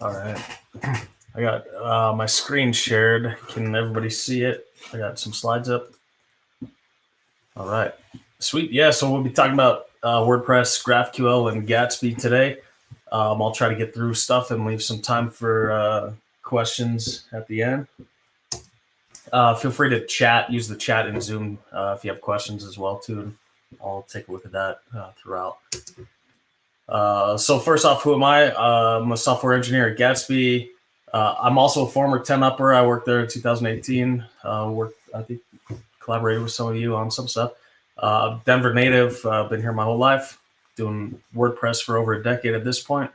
All right. I got my screen shared. Can everybody see it? I got some slides up. All right. Sweet. Yeah, so we'll be talking about WordPress, GraphQL, and Gatsby today. I'll try to get through stuff and leave some time for questions at the end. Feel free to chat, use the chat in Zoom if you have questions as well, too. And I'll take a look at that throughout. So first off, who am I? I'm a software engineer at Gatsby. I'm also a former 10-upper. I worked there in 2018. I think, collaborated with some of you on some stuff. Denver native, been here my whole life, doing WordPress for over a decade at this point.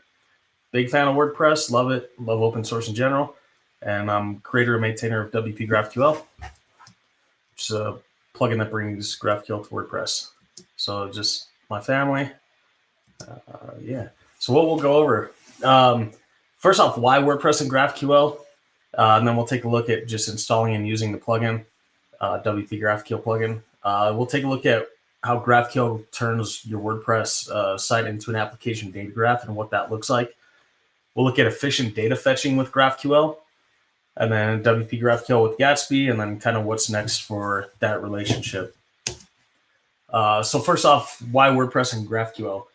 Big fan of WordPress, love it, love open source in general. And I'm creator and maintainer of WPGraphQL, which is a plugin that brings GraphQL to WordPress. So just my family. Yeah. So what we'll go over. First off, why WordPress and GraphQL? And then we'll take a look at just installing and using the plugin, WPGraphQL plugin. We'll take a look at how GraphQL turns your WordPress site into an application data graph and what that looks like. We'll look at efficient data fetching with GraphQL, and then WPGraphQL with Gatsby, and then kind of what's next for that relationship. So first off, why WordPress and GraphQL?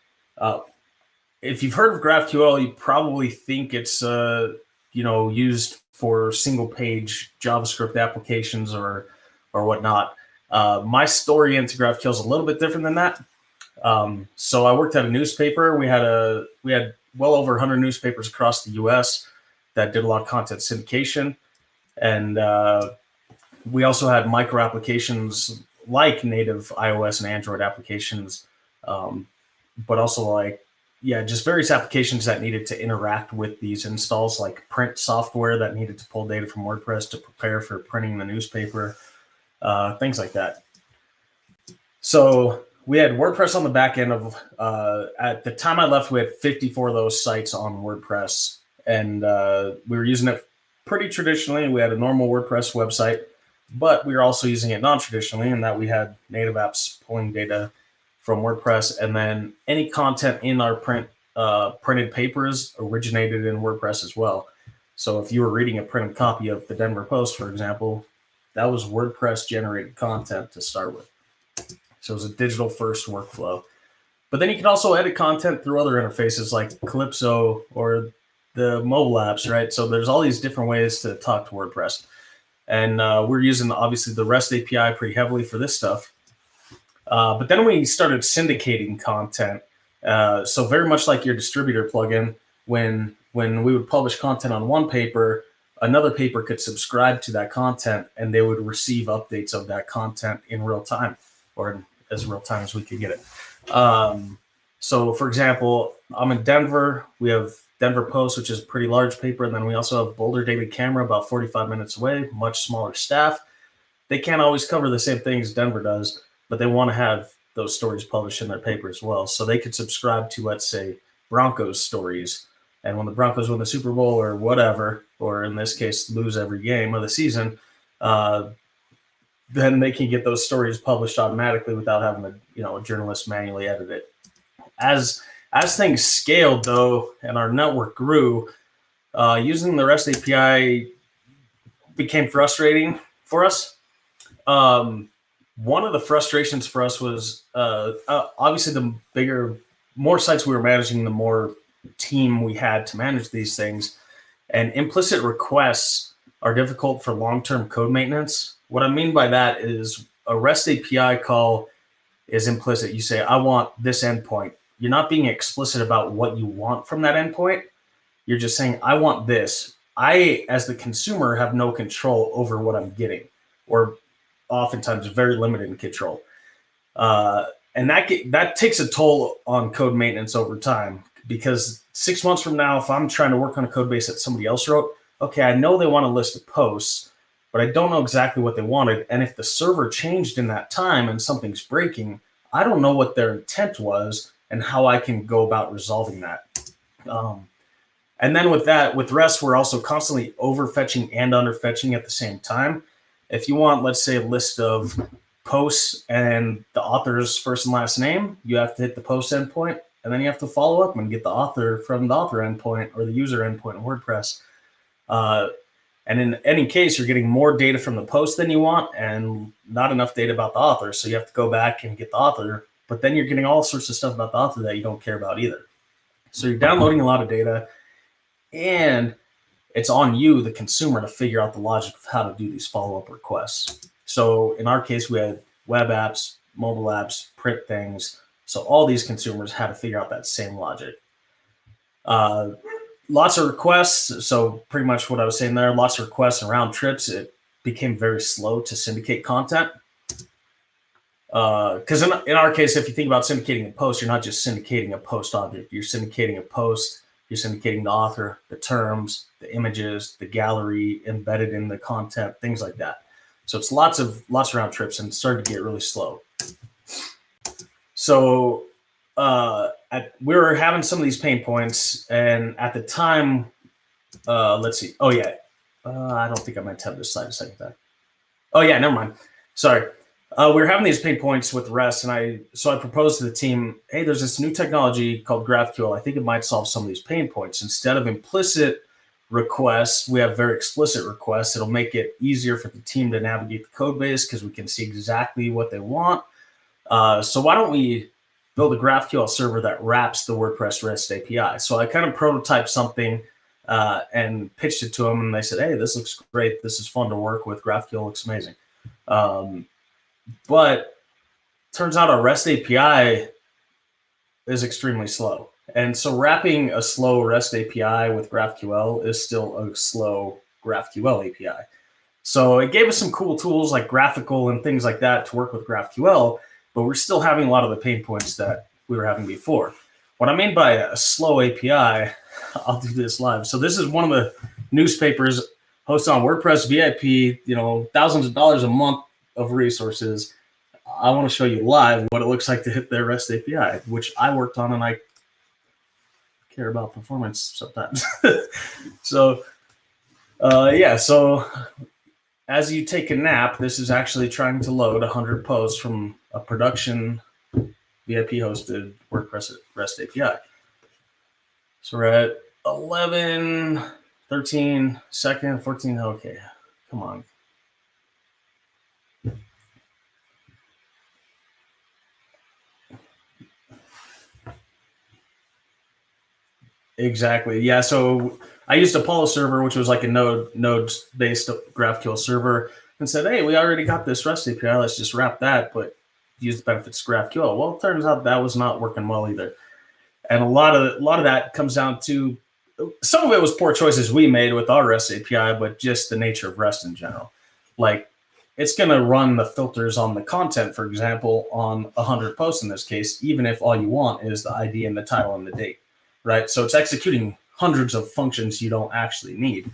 If you've heard of GraphQL, you probably think it's used for single-page JavaScript applications or whatnot. My story into GraphQL is a little bit different than that. So I worked at a newspaper. We had well over 100 newspapers across the U.S. that did a lot of content syndication, and we also had micro applications like native iOS and Android applications, but also just various applications that needed to interact with these installs, like print software that needed to pull data from WordPress to prepare for printing the newspaper, things like that. So we had WordPress on the back end of, at the time I left, we had 54 of those sites on WordPress, and we were using it pretty traditionally. We had a normal WordPress website, but we were also using it non-traditionally in that we had native apps pulling data from WordPress, and then any content in our printed papers originated in WordPress as well. So if you were reading a printed copy of the Denver Post, for example, that was WordPress generated content to start with. So it was a digital first workflow. But then you can also edit content through other interfaces like Calypso or the mobile apps, right? So there's all these different ways to talk to WordPress. And we're using, obviously, the REST API pretty heavily for this stuff. But then we started syndicating content. So very much like your distributor plugin, when we would publish content on one paper, another paper could subscribe to that content and they would receive updates of that content in real time, or as real time as we could get it. So for example, I'm in Denver. We have Denver Post, which is a pretty large paper. And then we also have Boulder Daily Camera about 45 minutes away, much smaller staff. They can't always cover the same things Denver does, but they want to have those stories published in their paper as well. So they could subscribe to, let's say, Broncos stories. And when the Broncos win the Super Bowl or whatever, or in this case, lose every game of the season, then they can get those stories published automatically without having a journalist manually edit it. As things scaled, though, and our network grew, using the REST API became frustrating for us. One of the frustrations for us was obviously the more sites we were managing, the more team we had to manage these things. And implicit requests are difficult for long-term code maintenance. What I mean by that is a REST API call is implicit. You say, I want this endpoint. You're not being explicit about what you want from that endpoint. You're just saying, I want this. I, as the consumer, have no control over what I'm getting, or oftentimes very limited in control. And that takes a toll on code maintenance over time, because 6 months from now, if I'm trying to work on a code base that somebody else wrote, okay, I know they want a list of posts, but I don't know exactly what they wanted. And if the server changed in that time and something's breaking, I don't know what their intent was and how I can go about resolving that. And then with REST, we're also constantly overfetching and underfetching at the same time. If you want, let's say, a list of posts and the author's first and last name, you have to hit the post endpoint. and then you have to follow up and get the author from the author endpoint or the user endpoint in WordPress. And in any case, you're getting more data from the post than you want and not enough data about the author. So you have to go back and get the author, but then you're getting all sorts of stuff about the author that you don't care about either. So you're downloading a lot of data, and it's on you, the consumer, to figure out the logic of how to do these follow-up requests. So in our case, we had web apps, mobile apps, print things. So all these consumers had to figure out that same logic. Lots of requests. So pretty much what I was saying there, lots of requests and round trips. It became very slow to syndicate content. Because in our case, if you think about syndicating a post, you're not just syndicating a post object. You're syndicating a post. You're syndicating the author, the terms, the images, the gallery embedded in the content, things like that. So it's lots of round trips, and it started to get really slow. So we were having some of these pain points, and at the time, let's see. Oh yeah, I don't think I might have this slide a second time. Oh yeah, never mind. Sorry. We were having these pain points with REST, and I proposed to the team, hey, there's this new technology called GraphQL. I think it might solve some of these pain points. Instead of implicit requests, we have very explicit requests. It'll make it easier for the team to navigate the code base because we can see exactly what they want. So why don't we build a GraphQL server that wraps the WordPress REST API? So I kind of prototyped something and pitched it to them, and they said, hey, this looks great. This is fun to work with. GraphQL looks amazing. But turns out our REST API is extremely slow. And so wrapping a slow REST API with GraphQL is still a slow GraphQL API. So it gave us some cool tools like graphical and things like that to work with GraphQL, but we're still having a lot of the pain points that we were having before. What I mean by a slow API, I'll do this live. So this is one of the newspapers hosted on WordPress VIP, thousands of dollars a month of resources. I want to show you live what it looks like to hit their REST API, which I worked on, and I care about performance sometimes. So as you take a nap, this is actually trying to load 100 posts from a production VIP hosted WordPress REST API. So we're at 11, 13 seconds, 14. Okay, come on. Exactly. Yeah. So I used Apollo server, which was like a node-based GraphQL server, and said, hey, we already got this REST API. Let's just wrap that, but use the benefits of GraphQL. Well, it turns out that was not working well either. And a lot of that comes down to, some of it was poor choices we made with our REST API, but just the nature of REST in general. Like, it's going to run the filters on the content, for example, on 100 posts in this case, even if all you want is the ID and the title and the date. Right, so it's executing hundreds of functions you don't actually need.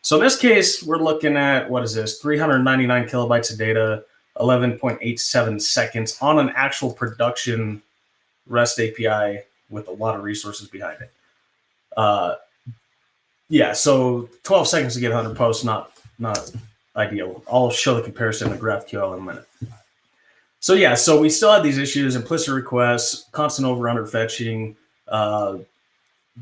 So in this case, we're looking at, what is this, 399 kilobytes of data, 11.87 seconds on an actual production REST API with a lot of resources behind it. Yeah, so 12 seconds to get 100 posts, not ideal. I'll show the comparison to GraphQL in a minute. So yeah, so we still have these issues: implicit requests, constant over/under fetching,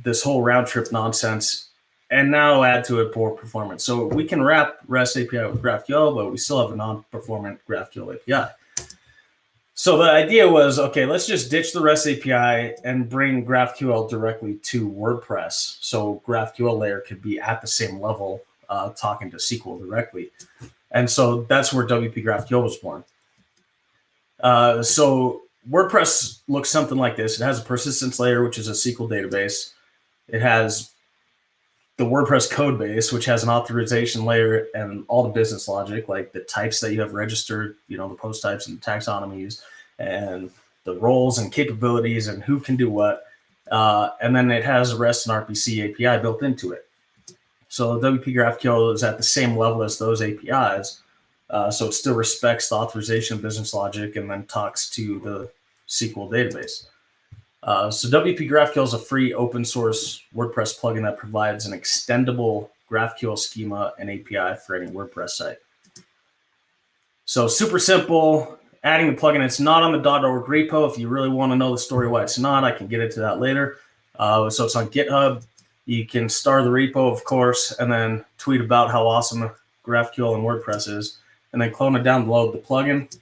this whole round trip nonsense, and now add to it poor performance. So we can wrap REST API with GraphQL, but we still have a non-performant GraphQL API. So the idea was, okay, let's just ditch the REST API and bring GraphQL directly to WordPress. So GraphQL layer could be at the same level, talking to SQL directly. And so that's where WPGraphQL was born. So WordPress looks something like this. It has a persistence layer, which is a SQL database. It has the WordPress code base, which has an authorization layer and all the business logic, like the types that you have registered, the post types and taxonomies, and the roles and capabilities and who can do what. And then it has REST and RPC API built into it. So WP-GraphQL is at the same level as those APIs. So it still respects the authorization business logic and then talks to the SQL database. So WP-GraphQL is a free open source WordPress plugin that provides an extendable GraphQL schema and API for any WordPress site. So super simple. adding the plugin. It's not on the .org repo. If you really want to know the story why it's not, I can get into that later. So it's on GitHub. You can star the repo, of course, and then tweet about how awesome GraphQL and WordPress is, and then clone it down, load the plugin,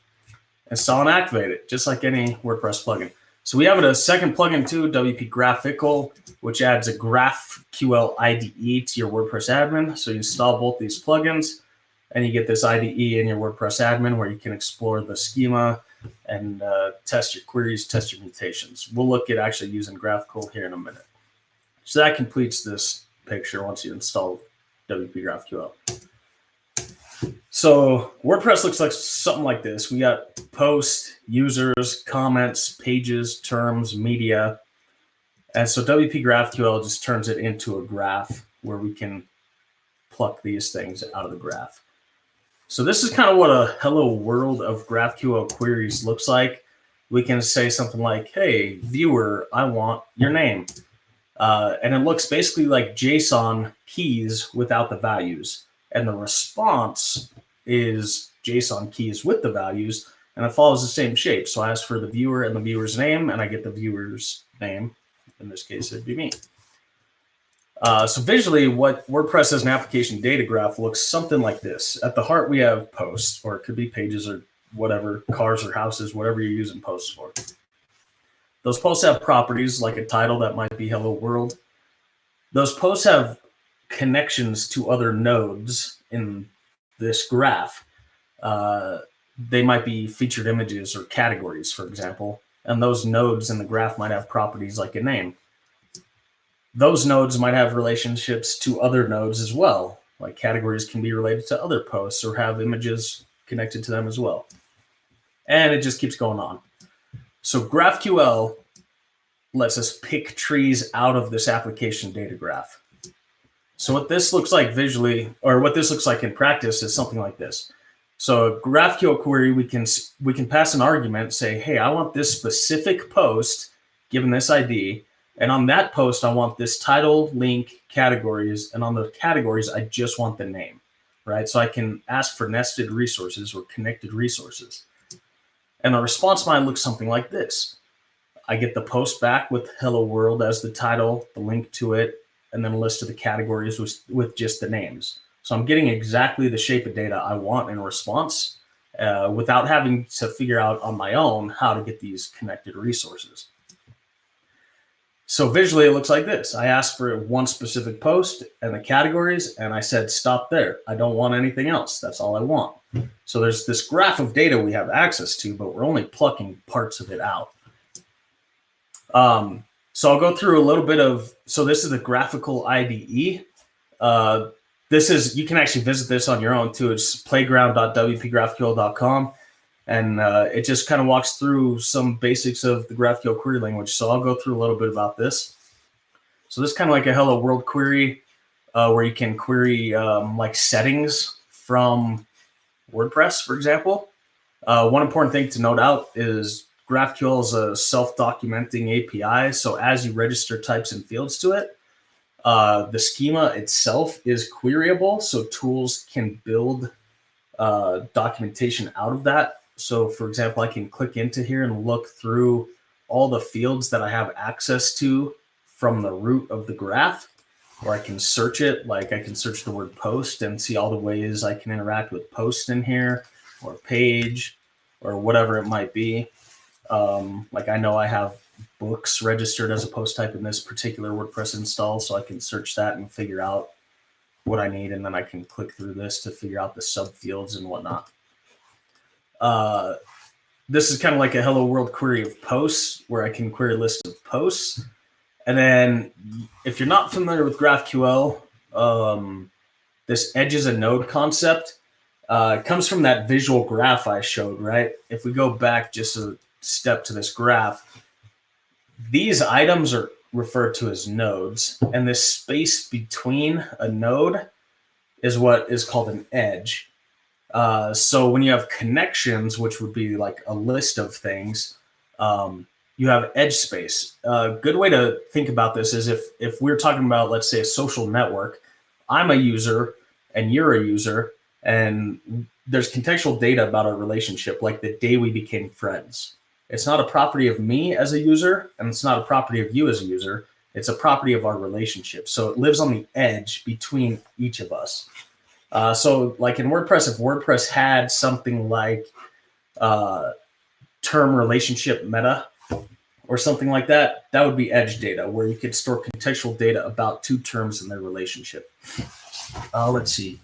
install and activate it, just like any WordPress plugin. So we have a second plugin too, WPGraphQL, which adds a GraphQL IDE to your WordPress admin. So you install both these plugins, and you get this IDE in your WordPress admin where you can explore the schema and test your queries, test your mutations. We'll look at actually using GraphQL here in a minute. So that completes this picture once you install WPGraphQL. So WordPress looks like something like this. We got posts, users, comments, pages, terms, media. And so WPGraphQL just turns it into a graph where we can pluck these things out of the graph. So this is kind of what a hello world of GraphQL queries looks like. We can say something like, hey, viewer, I want your name. And it looks basically like JSON keys without the values. And the response is JSON keys with the values, and it follows the same shape. So I ask for the viewer and the viewer's name, and I get the viewer's name. In this case, it'd be me. So visually, what WordPress as an application data graph looks something like this. At the heart, we have posts, or it could be pages or whatever, cars or houses, whatever you're using posts for. Those posts have properties like a title that might be hello world. Those posts have connections to other nodes in this graph. They might be featured images or categories, for example, and those nodes in the graph might have properties like a name. Those nodes might have relationships to other nodes as well, like categories can be related to other posts or have images connected to them as well. And it just keeps going on. So GraphQL lets us pick trees out of this application data graph. So what this looks like visually, or what this looks like in practice, is something like this. So a GraphQL query, we can pass an argument, say, hey, I want this specific post, given this ID, and on that post, I want this title, link, categories, and on the categories, I just want the name, right? So I can ask for nested resources or connected resources. And the response might look something like this. I get the post back with hello world as the title, the link to it, and then a list of the categories with just the names. So I'm getting exactly the shape of data I want in response without having to figure out on my own how to get these connected resources. So visually, it looks like this. I asked for one specific post and the categories, and I said, stop there. I don't want anything else. That's all I want. So there's this graph of data we have access to, but we're only plucking parts of it out. So I'll go through a little bit of, so this is the GraphQL IDE. You can actually visit this on your own too. It's playground.wpgraphql.com. And it just kind of walks through some basics of the GraphQL query language. So I'll go through a little bit about this. So this is kind of like a hello world query where you can query like settings from WordPress, for example. One important thing to note out is GraphQL is a self-documenting API. So as you register types and fields to it, the schema itself is queryable. So tools can build documentation out of that. So for example, I can click into here and look through all the fields that I have access to from the root of the graph, or I can search it. Like I can search the word post and see all the ways I can interact with post in here, or page, or whatever it might be. Like I know I have books registered as a post type in this particular WordPress install, so I can search that and figure out what I need, and then I can click through this to figure out the subfields and whatnot. This is kind of like a hello world query of posts where I can query a list of posts. And then if you're not familiar with GraphQL, this edge is a node concept comes from that visual graph I showed, right? If we go back just a step to this graph, these items are referred to as nodes, and this space between a node is what is called an edge. So when you have connections, which would be like a list of things, you have edge space. A good way to think about this is if we're talking about, let's say, a social network, I'm a user and you're a user, and there's contextual data about our relationship, like the day we became friends. It's not a property of me as a user, and it's not a property of you as a user. It's a property of our relationship. So it lives on the edge between each of us. So like in WordPress, if WordPress had something like term relationship meta or something like that, that would be edge data, where you could store contextual data about two terms in their relationship. Let's see.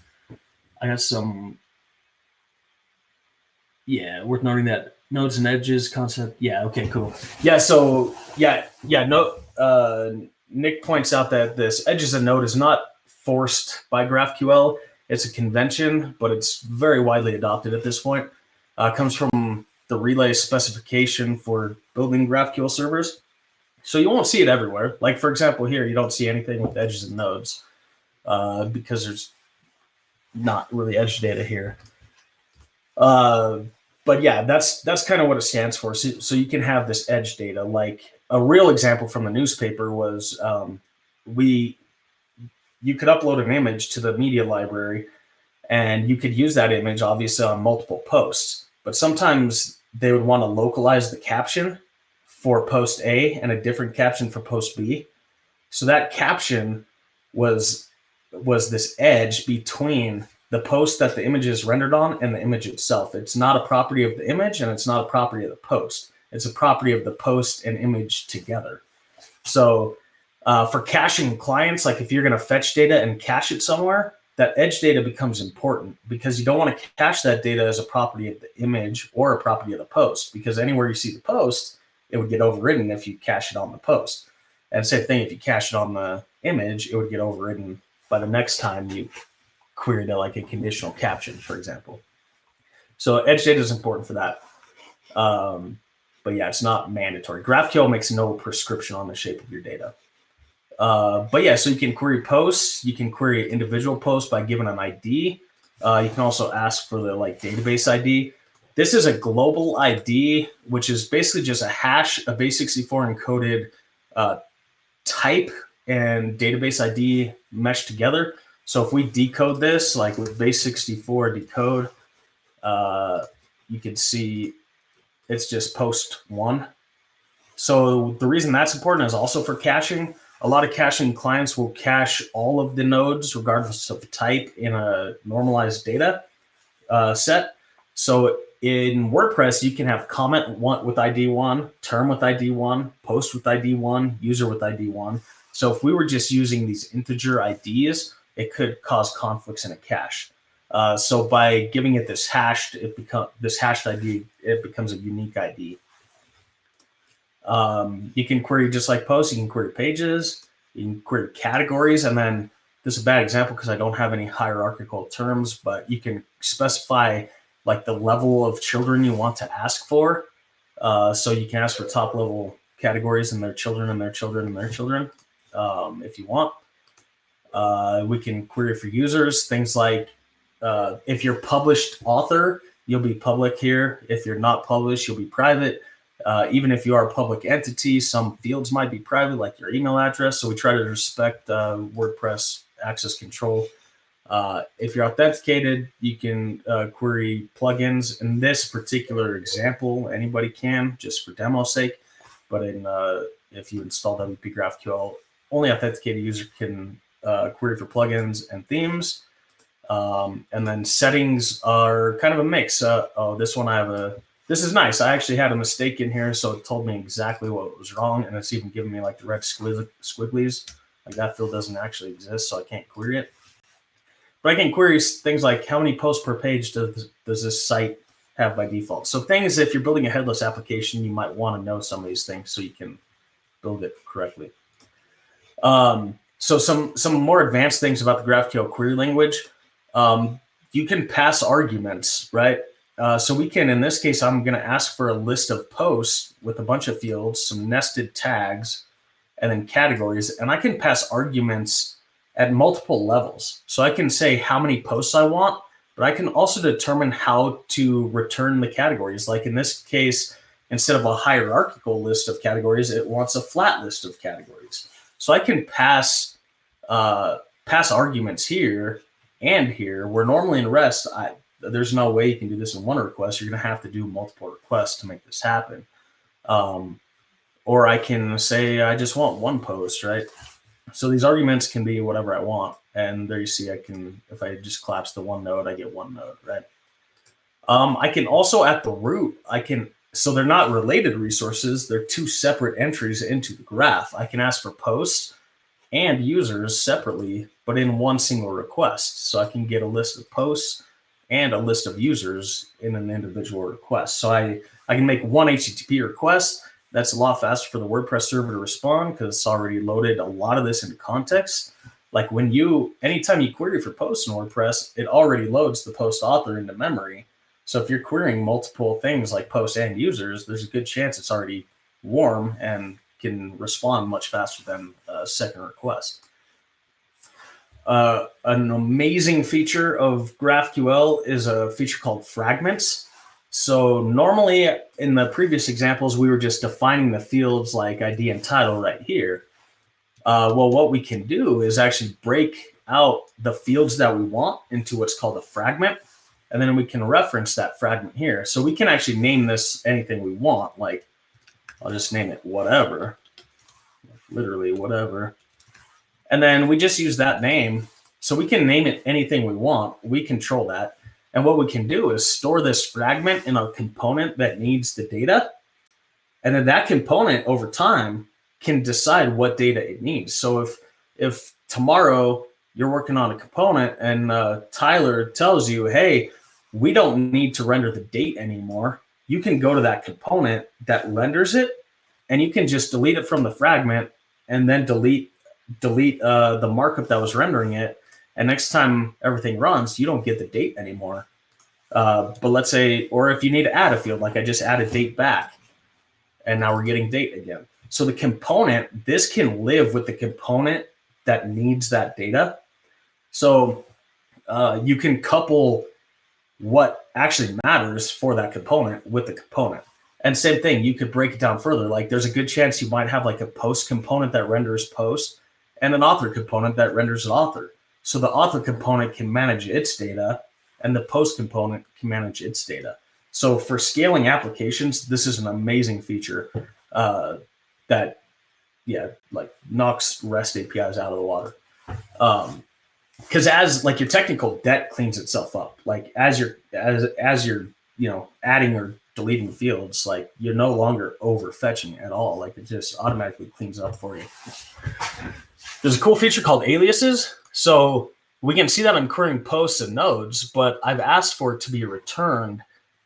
I got some, yeah, worth noting that nodes and edges concept. Yeah, okay, cool. Yeah, so Nick points out that this edge as a node is not forced by GraphQL. It's a convention, but it's very widely adopted at this point. Comes from the relay specification for building GraphQL servers. So you won't see it everywhere. Like, for example, here, you don't see anything with edges and nodes because there's not really edge data here. But yeah, that's kind of what it stands for. So you can have this edge data. Like a real example from the newspaper was you could upload an image to the media library, and you could use that image obviously on multiple posts. But sometimes they would want to localize the caption for post A and a different caption for post B. So that caption was this edge between the post that the image is rendered on and the image itself. It's not a property of the image, and it's not a property of the post. It's a property of the post and image together. So for caching clients, like if you're going to fetch data and cache it somewhere, that edge data becomes important because you don't want to cache that data as a property of the image or a property of the post, because anywhere you see the post, it would get overridden if you cache it on the post. And same thing, if you cache it on the image, it would get overridden by the next time you query to like a conditional caption, for example. So edge data is important for that. But yeah, it's not mandatory. GraphQL makes no prescription on the shape of your data. But yeah, so you can query posts. You can query individual posts by giving an ID. You can also ask for the like database ID. This is a global ID, which is basically just a hash, a base64 encoded type and database ID meshed together. So if we decode this, like with base64 decode, you can see it's just post 1. So the reason that's important is also for caching. A lot of caching clients will cache all of the nodes regardless of type in a normalized data set. So in WordPress, you can have comment with ID 1, term with ID 1, post with ID 1, user with ID 1. So if we were just using these integer IDs, it could cause conflicts in a cache. So by giving it this hashed ID, it becomes a unique ID. You can query just like posts. You can query pages. You can query categories, and then this is a bad example because I don't have any hierarchical terms, but you can specify like the level of children you want to ask for. So you can ask for top level categories and their children and their children and their children if you want. We can query for users, things like if you're published author, you'll be public here. If you're not published, you'll be private. Even if you are a public entity, some fields might be private, like your email address. So we try to respect WordPress access control. If you're authenticated, you can query plugins. In this particular example, anybody can, just for demo's sake. But if you install WPGraphQL, only authenticated user can query for plugins and themes. And then settings are kind of a mix. This one I have this is nice. I actually had a mistake in here, so it told me exactly what was wrong, and it's even giving me like the red squigglies. Like that field doesn't actually exist, so I can't query it. But I can query things like how many posts per page does this site have by default. So things, if you're building a headless application, you might want to know some of these things so you can build it correctly. So some more advanced things about the GraphQL query language. You can pass arguments, right? So we can, in this case, I'm going to ask for a list of posts with a bunch of fields, some nested tags, and then categories. And I can pass arguments at multiple levels. So I can say how many posts I want, but I can also determine how to return the categories. Like in this case, instead of a hierarchical list of categories, it wants a flat list of categories. So I can pass arguments here and here, where normally in REST, there's no way you can do this in one request. You're going to have to do multiple requests to make this happen. Or I can say I just want one post, right? So these arguments can be whatever I want. And there you see, I can, if I just collapse the one node, I get one node, right? I can also at the root, so they're not related resources. They're two separate entries into the graph. I can ask for posts and users separately, but in one single request. So I can get a list of posts and a list of users in an individual request. So I can make one HTTP request. That's a lot faster for the WordPress server to respond because it's already loaded a lot of this into context. Like anytime you query for posts in WordPress, it already loads the post author into memory. So if you're querying multiple things like posts and users, there's a good chance it's already warm and can respond much faster than a second request. An amazing feature of GraphQL is a feature called Fragments. So normally in the previous examples, we were just defining the fields like ID and title right here. Well, what we can do is actually break out the fields that we want into what's called a fragment. And then we can reference that fragment here. So we can actually name this anything we want. Like, I'll just name it whatever, literally whatever. And then we just use that name. So we can name it anything we want. We control that. And what we can do is store this fragment in a component that needs the data. And then that component over time can decide what data it needs. So if tomorrow you're working on a component and Tyler tells you, hey, we don't need to render the date anymore, you can go to that component that renders it, and you can just delete it from the fragment and then delete the markup that was rendering it. And next time everything runs, you don't get the date anymore. But let's say, or if you need to add a field, like I just added date back, and now we're getting date again. So the component, this can live with the component that needs that data. So you can couple what actually matters for that component with the component. And same thing, you could break it down further. Like there's a good chance you might have like a post component that renders post and an author component that renders an author. So the author component can manage its data and the post component can manage its data. So for scaling applications, this is an amazing feature that, like knocks REST APIs out of the water. Because as like your technical debt cleans itself up, like as you're adding or deleting fields, like you're no longer overfetching at all. Like it just automatically cleans it up for you. There's a cool feature called Aliases. So we can see that I'm querying posts and nodes, but I've asked for it to be returned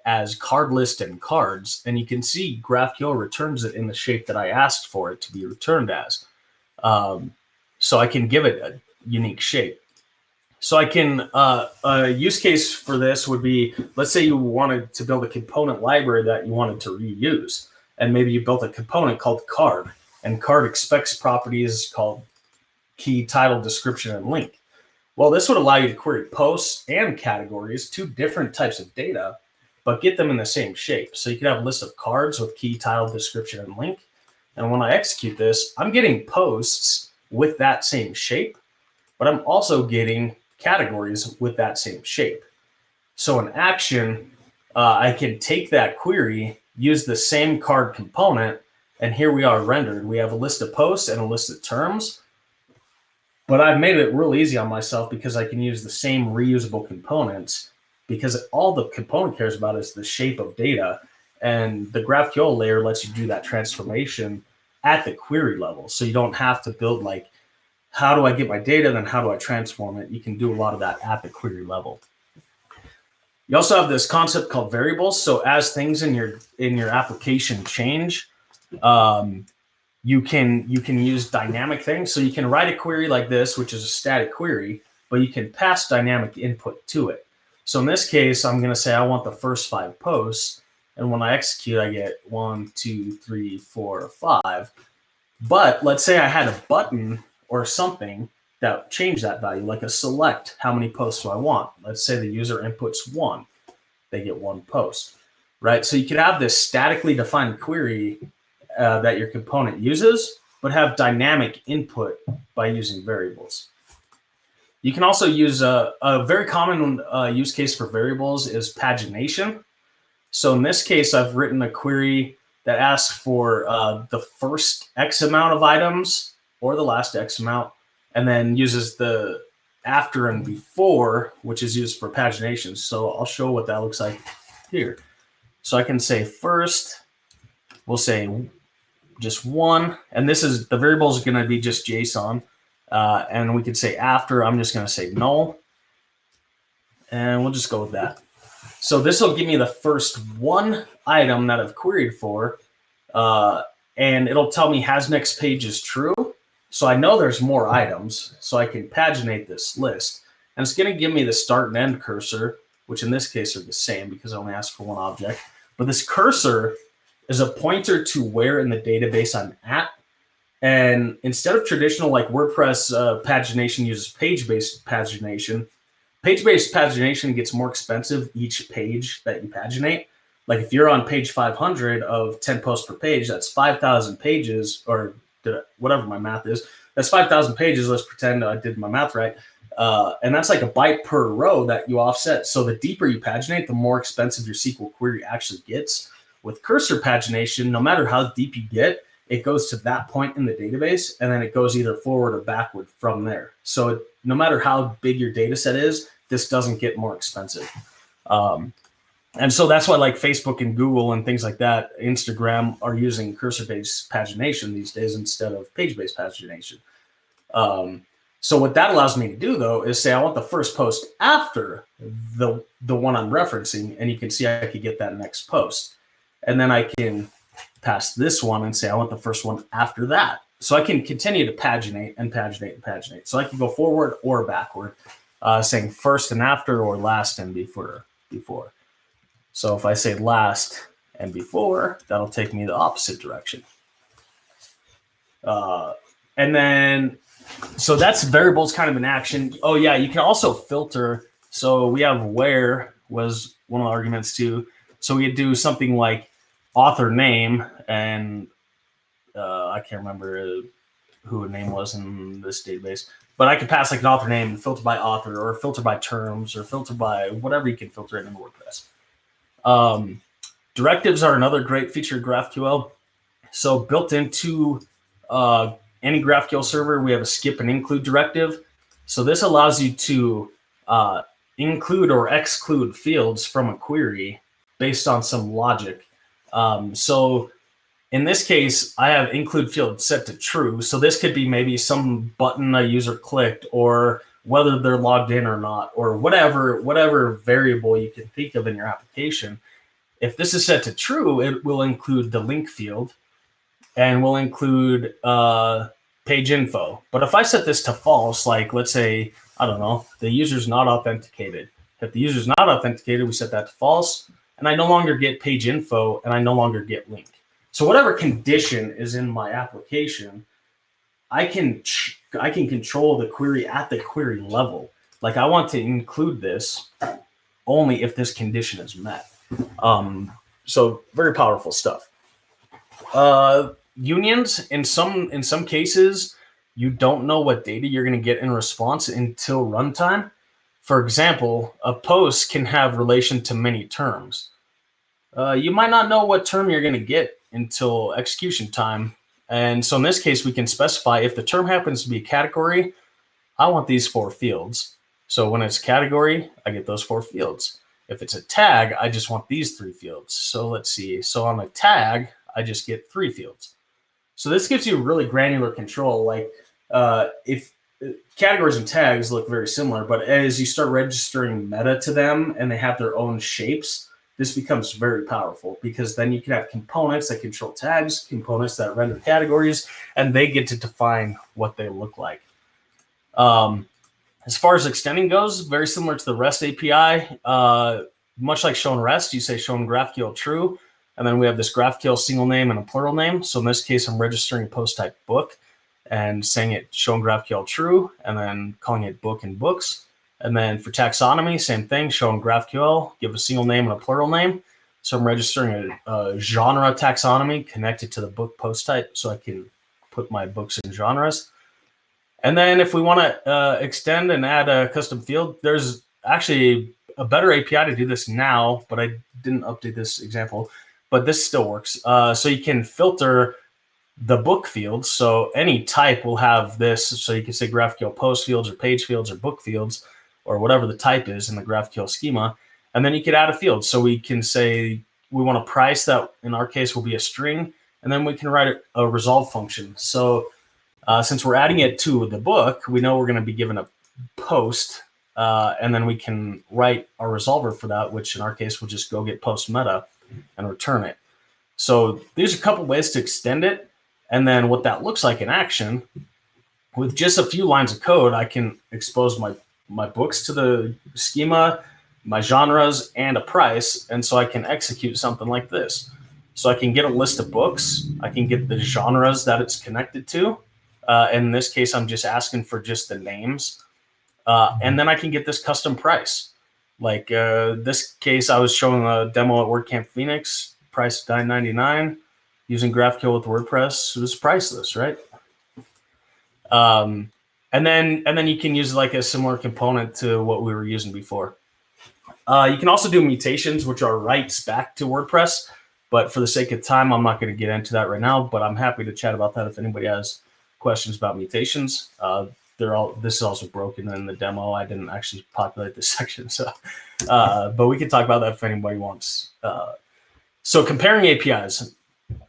as card list and cards. And you can see GraphQL returns it in the shape that I asked for it to be returned as. So I can give it a unique shape. So I can, a use case for this would be, let's say you wanted to build a component library that you wanted to reuse. And maybe you built a component called card, and card expects properties called key, title, description, and link. Well, this would allow you to query posts and categories, two different types of data, but get them in the same shape. So you could have a list of cards with key, title, description, and link. And when I execute this, I'm getting posts with that same shape, but I'm also getting categories with that same shape. So in action, I can take that query, use the same card component, and here we are rendered. We have a list of posts and a list of terms, but I've made it real easy on myself because I can use the same reusable components, because all the component cares about is the shape of data, and the GraphQL layer lets you do that transformation at the query level. So you don't have to build like, how do I get my data, then how do I transform it? You can do a lot of that at the query level. You also have this concept called variables. So as things in your application change, you can use dynamic things. So you can write a query like this, which is a static query, but you can pass dynamic input to it. So in this case, I'm going to say I want the first 5 posts, and when I execute, I get 1, 2, 3, 4, 5. But let's say I had a button or something that changed that value, like a select, how many posts do I want? Let's say the user inputs 1, they get 1 post, right? So you could have this statically defined query that your component uses, but have dynamic input by using variables. You can also use a very common use case for variables is pagination. So in this case, I've written a query that asks for the first X amount of items or the last X amount, and then uses the after and before, which is used for pagination. So I'll show what that looks like here. So I can say first, we'll say just one, and this is the variable is going to be just JSON. And we could say after, I'm just going to say null, and we'll just go with that. So this will give me the first one item that I've queried for, and it'll tell me has next page is true. So I know there's more items, so I can paginate this list. And it's going to give me the start and end cursor, which in this case are the same because I only asked for one object. But this cursor is a pointer to where in the database I'm at. And instead of traditional, like WordPress pagination uses page-based pagination, page-based pagination gets more expensive each page that you paginate. Like if you're on page 500 of 10 posts per page, that's 5,000 pages, or whatever my math is. That's 5,000 pages. Let's pretend I did my math right. And that's like a byte per row that you offset. So the deeper you paginate, the more expensive your SQL query actually gets. With cursor pagination, no matter how deep you get, it goes to that point in the database, and then it goes either forward or backward from there. So no matter how big your data set is, this doesn't get more expensive. And so that's why like Facebook and Google and things like that, Instagram are using cursor-based pagination these days instead of page-based pagination. So what that allows me to do, though, is say I want the first post after the one I'm referencing, and you can see I could get that next post. And then I can pass this one and say I want the first one after that. So I can continue to paginate and paginate and paginate. So I can go forward or backward, saying first and after or last and before. So if I say last and before, that'll take me the opposite direction. And then, so that's variables kind of in action. Oh yeah, you can also filter. So we have where was one of the arguments too. So we could do something like author name, and I can't remember who a name was in this database, but I could pass like an author name and filter by author or filter by terms or filter by whatever you can filter it in WordPress. Directives are another great feature of GraphQL. So built into any GraphQL server, we have a skip and include directive. So this allows you to include or exclude fields from a query based on some logic. So in this case, I have include field set to true. So this could be maybe some button a user clicked, or whether they're logged in or not, or whatever variable you can think of in your application. If this is set to true, it will include the link field and will include page info. But if I set this to false, like let's say, I don't know, the user's not authenticated. If the user's not authenticated, we set that to false, and I no longer get page info, and I no longer get link. So whatever condition is in my application, I can control the query at the query level. Like I want to include this only if this condition is met. So very powerful stuff. Unions, in some cases, you don't know what data you're going to get in response until runtime. For example, a post can have relation to many terms. You might not know what term you're going to get until execution time. And so in this case, we can specify if the term happens to be a category, I want these 4 fields. So when it's category, I get those 4 fields. If it's a tag, I just want these 3 fields. So let's see. So on a tag, I just get 3 fields. So this gives you really granular control. Like if categories and tags look very similar, but as you start registering meta to them and they have their own shapes, this becomes very powerful, because then you can have components that control tags, components that render categories, and they get to define what they look like. As far as extending goes, very similar to the REST API. Much like shown REST, you say shown GraphQL true, and then we have this GraphQL single name and a plural name. So in this case, I'm registering post type book and saying it shown GraphQL true, and then calling it book and books. And then for taxonomy, same thing, shown GraphQL, give a single name and a plural name. So I'm registering a genre taxonomy connected to the book post type, so I can put my books in genres. And then if we want to extend and add a custom field, there's actually a better API to do this now, but I didn't update this example, but this still works. So you can filter the book fields. So any type will have this. So you can say GraphQL post fields or page fields or book fields or whatever the type is in the GraphQL schema. And then you could add a field. So we can say we want a price that in our case will be a string, and then we can write a resolve function. So since we're adding it to the book, we know we're going to be given a post, and then we can write our resolver for that, which in our case will just go get post meta and return it. So there's a couple ways to extend it. And then what that looks like in action, with just a few lines of code, I can expose my books to the schema, my genres, and a price. And so I can execute something like this. So I can get a list of books. I can get the genres that it's connected to. In this case, I'm just asking for just the names. And then I can get this custom price. Like this case, I was showing a demo at WordCamp Phoenix, price $9.99. Using GraphQL with WordPress, it was priceless, right? And then you can use like a similar component to what we were using before. You can also do mutations, which are writes back to WordPress. But for the sake of time, I'm not going to get into that right now. But I'm happy to chat about that if anybody has questions about mutations. This is also broken in the demo. I didn't actually populate this section, so but we can talk about that if anybody wants. So comparing APIs.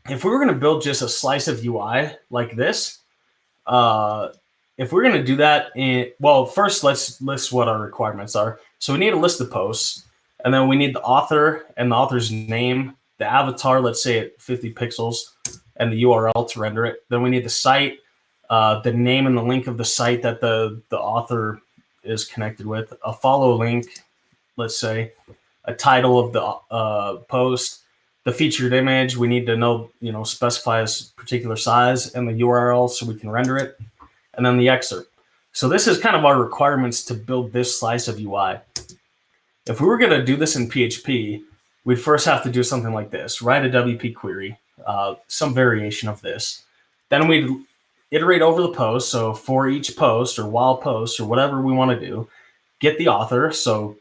If we were going to build just a slice of UI like this, if we're going to do that first let's list what our requirements are. So we need a list of posts, and then we need the author and the author's name, the avatar, let's say at 50 pixels, and the URL to render it. Then we need the site, the name and the link of the site that the author is connected with, a follow link, let's say, a title of the post, the featured image. We need to know, specify a particular size, and the URL so we can render it, and then the excerpt. So this is kind of our requirements to build this slice of UI. If we were going to do this in PHP, we'd first have to do something like this: write a WP query, some variation of this. Then we'd iterate over the post. So for each post or while post or whatever we want to do, get the author. So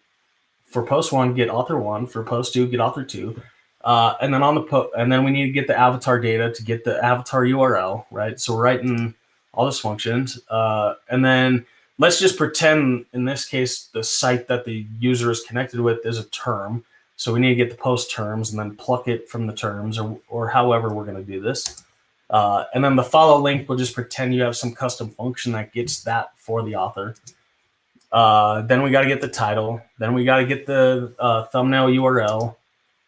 for post 1, get author 1. For post 2, get author 2. And then and then we need to get the avatar data to get the avatar URL, right? So we're writing all those functions, and then let's just pretend in this case the site that the user is connected with is a term. So we need to get the post terms and then pluck it from the terms, or however we're going to do this. And then the follow link, we'll just pretend you have some custom function that gets that for the author. Then we got to get the title. Then we got to get the thumbnail URL.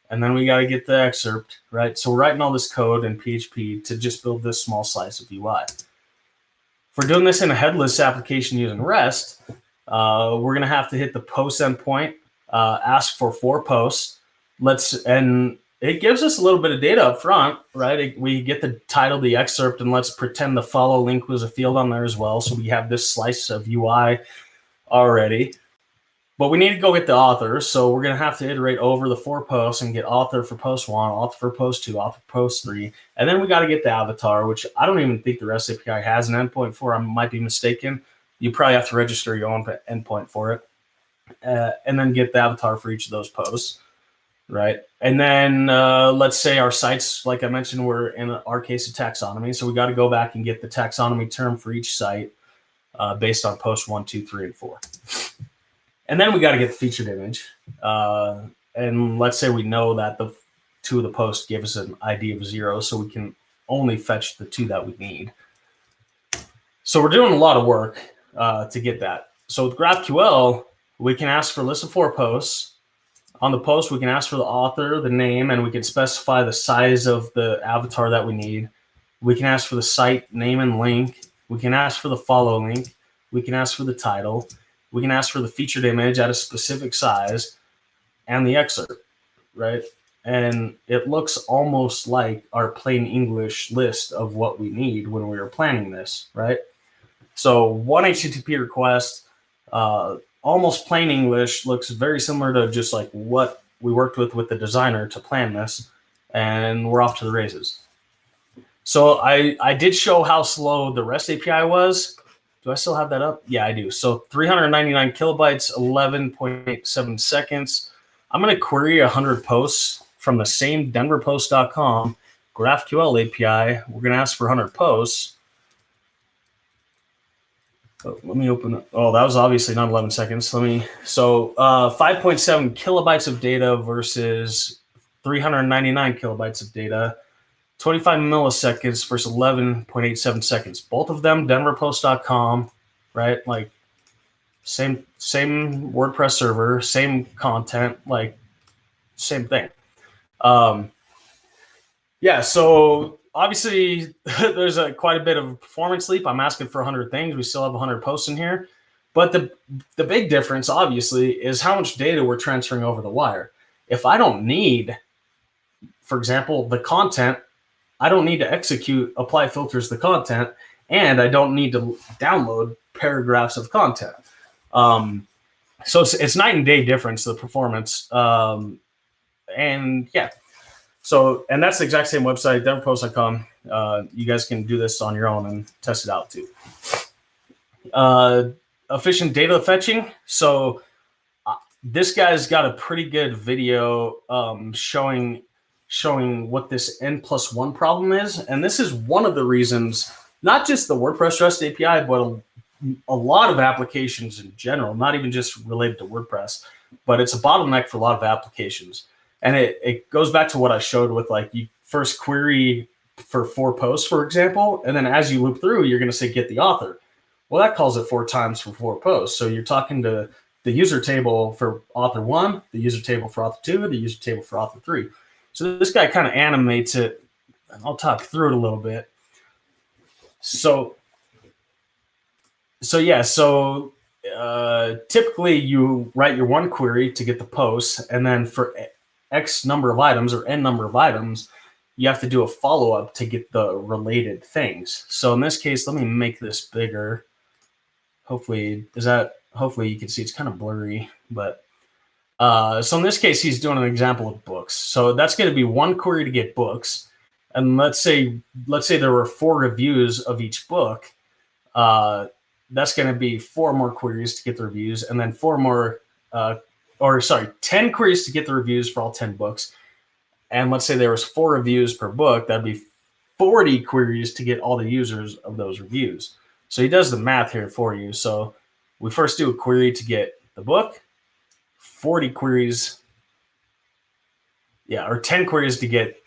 And then we got to get the excerpt, right? So we're writing all this code in PHP to just build this small slice of UI. If we're doing this in a headless application using REST, we're going to have to hit the post endpoint, ask for 4 posts. And it gives us a little bit of data up front, right? We get the title, the excerpt, and let's pretend the follow link was a field on there as well. So we have this slice of UI already. But we need to go get the author, so we're going to have to iterate over the 4 posts and get author for post 1, author for post 2, author for post 3. And then we got to get the avatar, which I don't even think the REST API has an endpoint for. I might be mistaken. You probably have to register your own endpoint for it. And then get the avatar for each of those posts, right? And then let's say our sites, like I mentioned, were in our case a taxonomy. So we got to go back and get the taxonomy term for each site based on post 1, 2, 3, and 4. And then we got to get the featured image. And let's say we know that the 2 of the posts give us an ID of 0, so we can only fetch the 2 that we need. So we're doing a lot of work to get that. So with GraphQL, we can ask for a list of 4 posts. On the post, we can ask for the author, the name, and we can specify the size of the avatar that we need. We can ask for the site name and link. We can ask for the follow link. We can ask for the title. We can ask for the featured image at a specific size and the excerpt, right? And it looks almost like our plain English list of what we need when we were planning this, right? So one HTTP request, almost plain English, looks very similar to just like what we worked with the designer to plan this, and we're off to the races. So I did show how slow the REST API was. Do I still have that up? Yeah, I do. So 399 kilobytes, 11.87 seconds. I'm going to query 100 posts from the same denverpost.com GraphQL API. We're going to ask for 100 posts. Oh, let me open it. Oh, that was obviously not 11 seconds. So 5.7 kilobytes of data versus 399 kilobytes of data. 25 milliseconds versus 11.87 seconds. Both of them denverpost.com, right? Like same WordPress server, same content, like same thing. Yeah, so obviously there's quite a bit of performance leap. I'm asking for 100 things. We still have 100 posts in here. But the big difference, obviously, is how much data we're transferring over the wire. If I don't need, for example, the content, I don't need to execute apply filters the content, and I don't need to download paragraphs of content. So it's night and day difference, the performance. And yeah, so, and that's the exact same website, denverpost.com. You guys can do this on your own and test it out too. Efficient data fetching. So this guy's got a pretty good video showing what this N+1 problem is. And this is one of the reasons, not just the WordPress REST API, but a lot of applications in general, not even just related to WordPress, but it's a bottleneck for a lot of applications. And it goes back to what I showed with, like, you first query for 4 posts, for example, and then as you loop through, you're going to say get the author. Well, that calls it 4 times for 4 posts. So you're talking to the user table for author 1, the user table for author 2, the user table for author 3. So this guy kind of animates it, and I'll talk through it a little bit. So typically you write your one query to get the posts, and then for X number of items or N number of items, you have to do a follow-up to get the related things. So in this case, let me make this bigger. Hopefully you can see it's kind of blurry, but so in this case, he's doing an example of books. So that's going to be one query to get books. And let's say there were 4 reviews of each book. That's going to be 4 more queries to get the reviews, and then 10 queries to get the reviews for all 10 books. And let's say there was 4 reviews per book. That'd be 40 queries to get all the users of those reviews. So he does the math here for you. So we first do a query to get the book, 40 queries, or 10 queries to get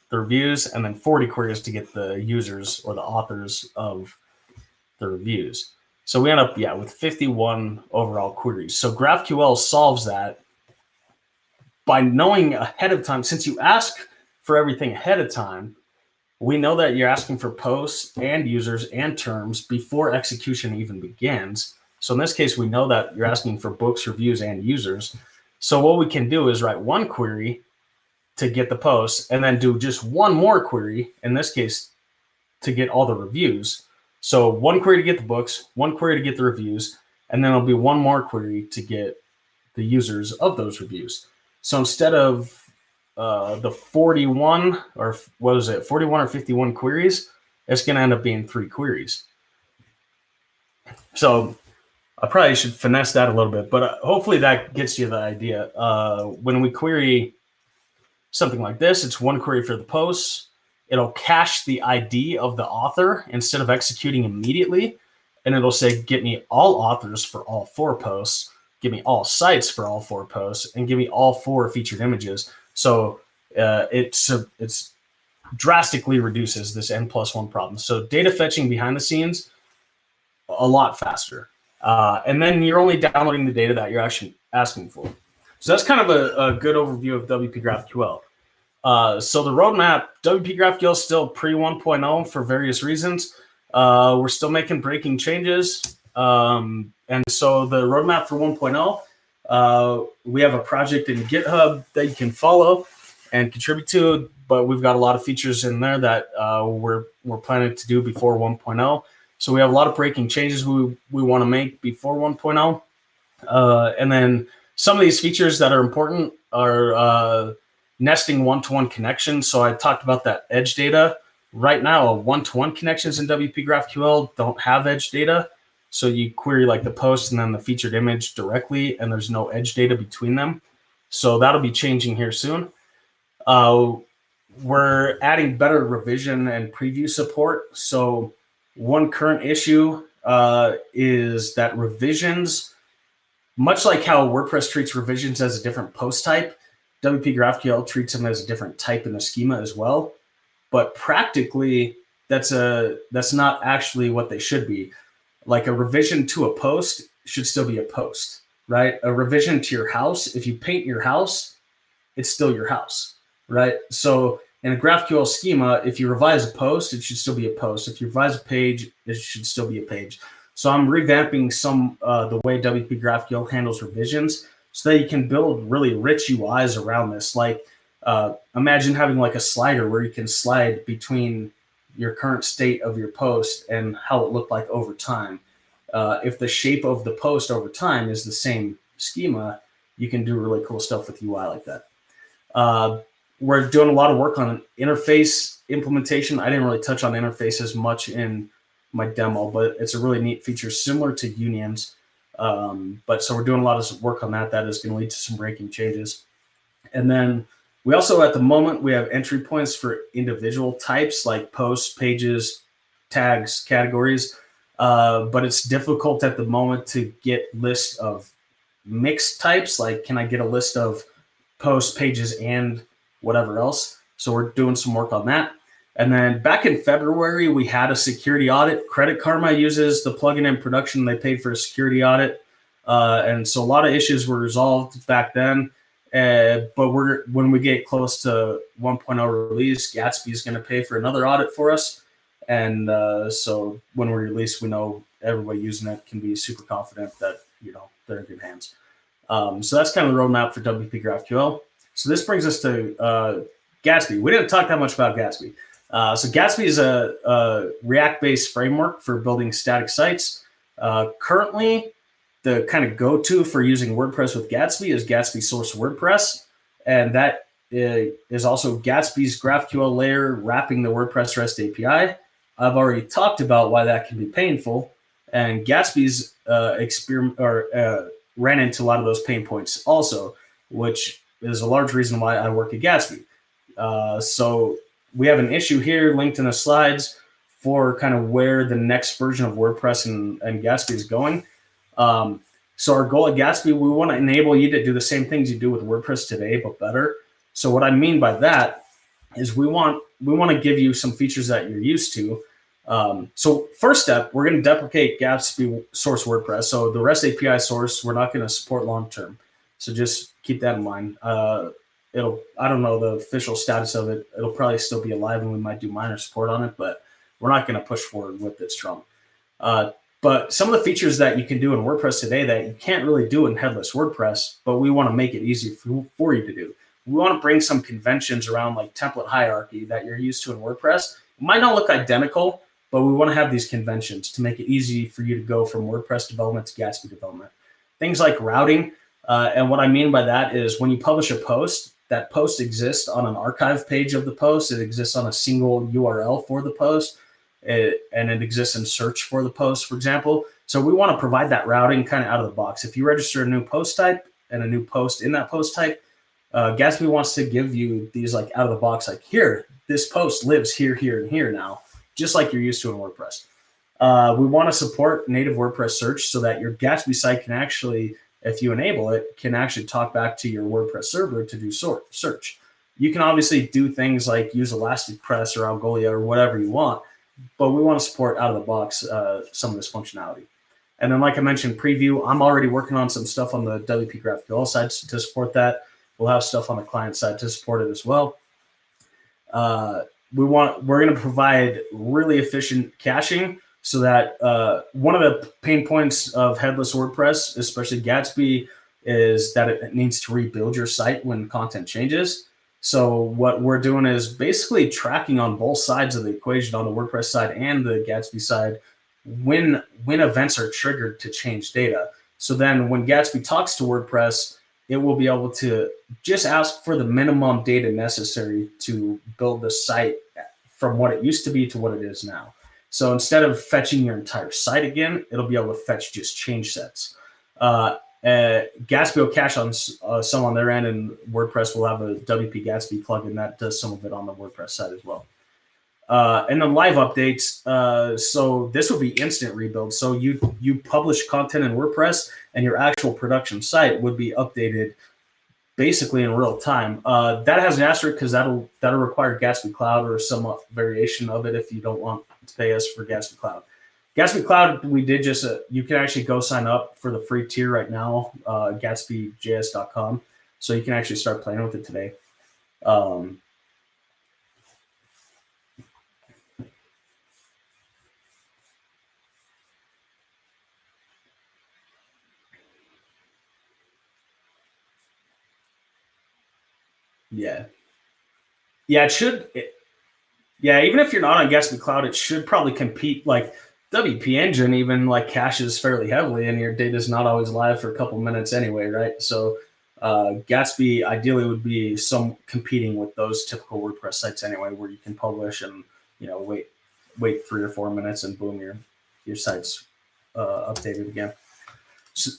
the reviews, and then 40 queries to get the users or the authors of the reviews. So we end up, with 51 overall queries. So GraphQL solves that by knowing ahead of time. Since you ask for everything ahead of time, we know that you're asking for posts and users and terms before execution even begins. So in this case, we know that you're asking for books, reviews, and users. So what we can do is write one query to get the posts, and then do just one more query, in this case, to get all the reviews. So one query to get the books, one query to get the reviews, and then it'll be one more query to get the users of those reviews. So instead of the 41 or 51 queries, it's going to end up being 3 queries. So I probably should finesse that a little bit, but hopefully that gets you the idea. When we query something like this, it's one query for the posts. It'll cache the ID of the author instead of executing immediately. And it'll say, get me all authors for all 4 posts, give me all sites for all 4 posts, and give me all 4 featured images. So it's drastically reduces this N+1 problem. So data fetching behind the scenes, a lot faster. And then you're only downloading the data that you're actually asking for. So that's kind of a good overview of WPGraphQL. So the roadmap, WPGraphQL is still pre 1.0 for various reasons. We're still making breaking changes. And so the roadmap for 1.0, we have a project in GitHub that you can follow and contribute to, but we've got a lot of features in there that we're planning to do before 1.0. So we have a lot of breaking changes we want to make before 1.0. And then some of these features that are important are nesting one-to-one connections. So I talked about that edge data. Right now, one-to-one connections in WP GraphQL don't have edge data. So you query like the post and then the featured image directly, and there's no edge data between them. So that'll be changing here soon. We're adding better revision and preview support. So one current issue is that revisions, much like how WordPress treats revisions as a different post type, WPGraphQL treats them as a different type in the schema as well. But practically, that's not actually what they should be. Like a revision to a post should still be a post, right? A revision to your house, if you paint your house, it's still your house, right? So in a GraphQL schema, if you revise a post, it should still be a post. If you revise a page, it should still be a page. So I'm revamping some the way WP GraphQL handles revisions so that you can build really rich UIs around this. Like imagine having like a slider where you can slide between your current state of your post and how it looked like over time. If the shape of the post over time is the same schema, you can do really cool stuff with UI like that. We're doing a lot of work on interface implementation. I didn't really touch on interfaces much in my demo, but it's a really neat feature similar to unions. But so we're doing a lot of work on that. That is going to lead to some breaking changes. And then we also, at the moment, we have entry points for individual types like posts, pages, tags, categories. But it's difficult at the moment to get lists of mixed types. Like, can I get a list of posts, pages, and whatever else? So we're doing some work on that. And then back in February, we had a security audit. Credit Karma uses the plugin in production. They paid for a security audit. And so a lot of issues were resolved back then. But when we get close to 1.0 release, Gatsby is going to pay for another audit for us. And so when we release, we know everybody using it can be super confident that they're in good hands. So that's kind of the roadmap for WP GraphQL. So this brings us to Gatsby. We didn't talk that much about Gatsby. So Gatsby is a React-based framework for building static sites. Currently, the kind of go-to for using WordPress with Gatsby is Gatsby Source WordPress. And that is also Gatsby's GraphQL layer wrapping the WordPress REST API. I've already talked about why that can be painful. And Gatsby's ran into a lot of those pain points also, which is a large reason why I work at Gatsby. So we have an issue here linked in the slides for kind of where the next version of WordPress and Gatsby is going. So our goal at Gatsby, we want to enable you to do the same things you do with WordPress today, but better. So what I mean by that is we want to give you some features that you're used to. So first step, we're going to deprecate Gatsby source WordPress. So the REST API source, we're not going to support long-term. So just keep that in mind. I don't know the official status of it. It'll probably still be alive and we might do minor support on it, but we're not going to push forward with it strong. But some of the features that you can do in WordPress today that you can't really do in headless WordPress, but we want to make it easy for you to do. We want to bring some conventions around like template hierarchy that you're used to in WordPress. It might not look identical, but we want to have these conventions to make it easy for you to go from WordPress development to Gatsby development. Things like routing. And what I mean by that is when you publish a post, that post exists on an archive page of the post. It exists on a single URL for the post. And it exists in search for the post, for example. So we want to provide that routing kind of out of the box. If you register a new post type and a new post in that post type, Gatsby wants to give you these like out of the box, like here, this post lives here, here, and here now, just like you're used to in WordPress. We want to support native WordPress search so that your Gatsby site can actually, if you enable it, can actually talk back to your WordPress server to do search. You can obviously do things like use ElasticPress or Algolia or whatever you want, but we want to support out of the box some of this functionality. And then, like I mentioned, preview. I'm already working on some stuff on the WP GraphQL side to support that. We'll have stuff on the client side to support it as well. We're going to provide really efficient caching so that one of the pain points of headless WordPress, especially Gatsby, is that it needs to rebuild your site when content changes. So what we're doing is basically tracking on both sides of the equation, on the WordPress side and the Gatsby side, when events are triggered to change data. So then when Gatsby talks to WordPress, it will be able to just ask for the minimum data necessary to build the site from what it used to be to what it is now. So instead of fetching your entire site again, it'll be able to fetch just change sets. Gatsby will cache on some on their end, and WordPress will have a WP Gatsby plugin that does some of it on the WordPress side as well. And then live updates. So this would be instant rebuild. So you publish content in WordPress, and your actual production site would be updated basically in real time. That has an asterisk because that'll require Gatsby Cloud or some variation of it if you don't want to pay us for Gatsby Cloud. Gatsby Cloud, we did just you can actually go sign up for the free tier right now, GatsbyJS.com. So you can actually start playing with it today. Yeah, yeah, it should. Yeah, even if you're not on Gatsby Cloud, it should probably compete. Like WP Engine, even like caches fairly heavily, and your data is not always live for a couple minutes anyway, right? So Gatsby ideally would be some competing with those typical WordPress sites anyway, where you can publish and wait 3 or 4 minutes and boom, your site's updated again. So,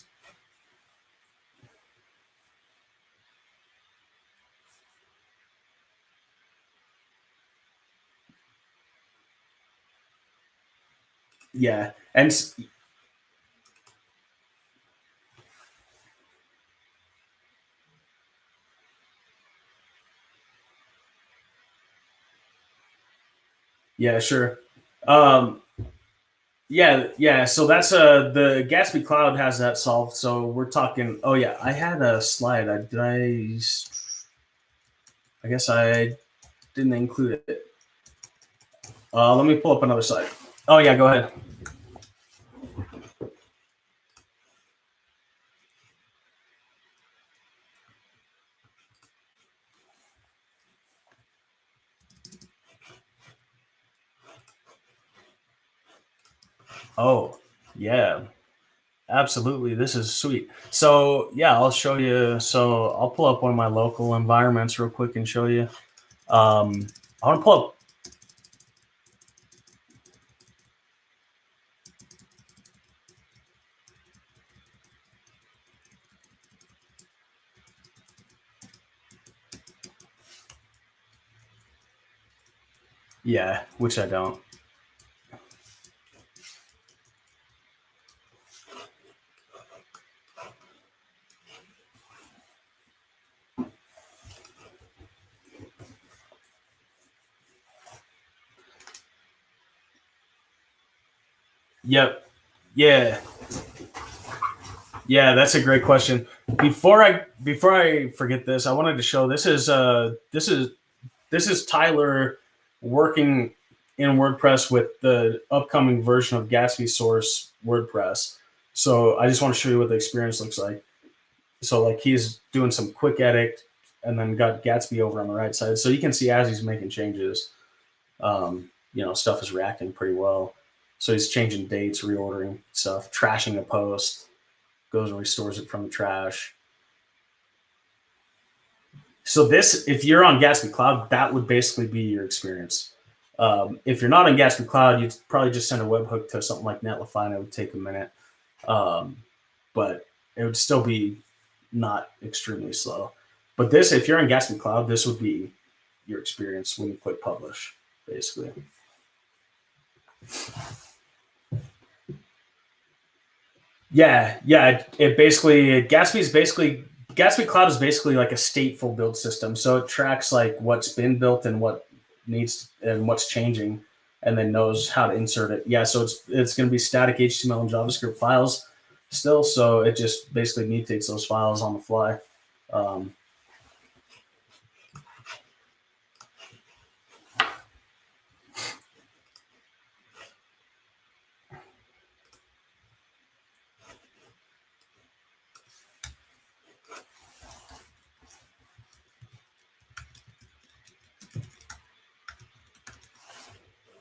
yeah, and yeah, sure. Um, yeah. So that's the Gatsby Cloud has that solved. So we're talking. Oh yeah, I had a slide. I guess I didn't include it. Let me pull up another slide. Oh yeah, go ahead. Oh yeah, absolutely. This is sweet. So yeah, I'll show you. So I'll pull up one of my local environments real quick and show you. I want to pull up. Yeah, which I don't. Yep. Yeah. Yeah, that's a great question. Before I forget this, I wanted to show this is Tyler working in WordPress with the upcoming version of Gatsby Source WordPress. So I just want to show you what the experience looks like. So like he's doing some quick edit and then got Gatsby over on the right side. So you can see as he's making changes, stuff is reacting pretty well. So he's changing dates, reordering stuff, trashing a post, goes and restores it from the trash. So this, if you're on Gatsby Cloud, that would basically be your experience. If you're not on Gatsby Cloud, you'd probably just send a webhook to something like Netlify, and it would take a minute, but it would still be not extremely slow. But this, if you're on Gatsby Cloud, this would be your experience when you click publish, basically. Yeah. It basically Gatsby Cloud is basically like a stateful build system. So it tracks like what's been built and what needs and what's changing, and then knows how to insert it. Yeah, so it's going to be static HTML and JavaScript files still. So it just basically mutates those files on the fly. Um,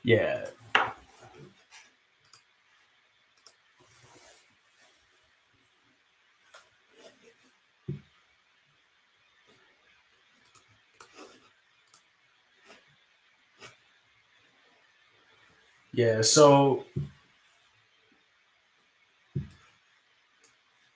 yeah, Yeah. So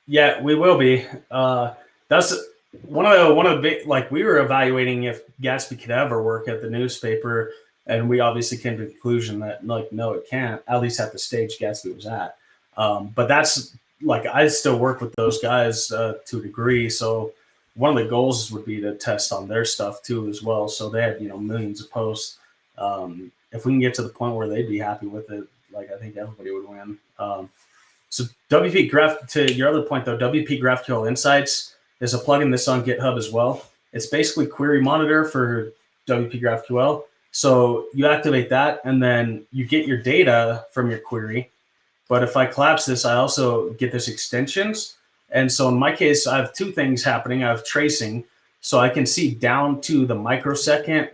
yeah, we will be. That's one of the big, like, we were evaluating if Gatsby could ever work at the newspaper, and we obviously came to the conclusion that, like, no, it can't. At least at the stage Gatsby was at. But that's, like, I still work with those guys to a degree, so one of the goals would be to test on their stuff too as well. So they have, millions of posts. If we can get to the point where they'd be happy with it, like, I think everybody would win. So WP Graph, to your other point though, WP GraphQL Insights is a plugin that's on GitHub as well. It's basically Query Monitor for WP GraphQL. So you activate that, and then you get your data from your query. But if I collapse this, I also get this extensions. And so in my case, I have two things happening. I have tracing, so I can see down to the microsecond